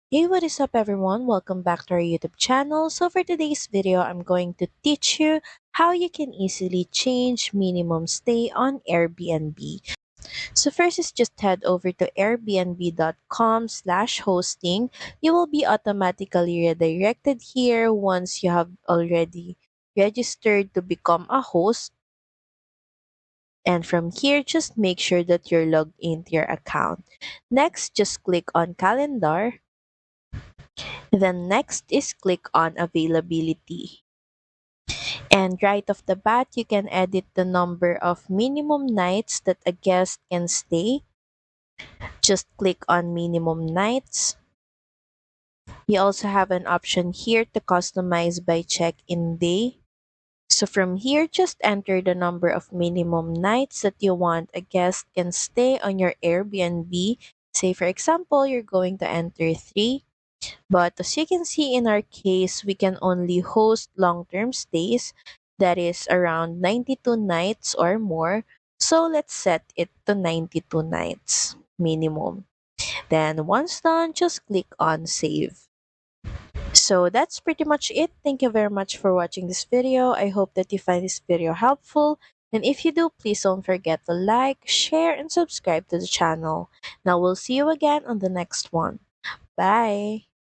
Hey, what is up everyone? Welcome back to our YouTube channel. So for today's video, I'm going to teach you how you can easily change minimum stay on Airbnb. So first is just head over to airbnb.com/hosting. You will be automatically redirected here once you have already registered to become a host. And from here, just make sure that you're logged into your account. Next, just click on calendar. Then next is click on availability. And right off the bat, you can edit the number of minimum nights that a guest can stay. Just click on minimum nights. You also have an option here to customize by check-in day. So from here, just enter the number of minimum nights that you want a guest can stay on your Airbnb. Say for example, you're going to enter 3. But as you can see in our case, we can only host long-term stays that is around 92 nights or more. So let's set it to 92 nights minimum. Then once done, just click on save. So that's pretty much it. Thank you very much for watching this video. I hope that you find this video helpful. And if you do, please don't forget to like, share, and subscribe to the channel. Now we'll see you again on the next one. Bye!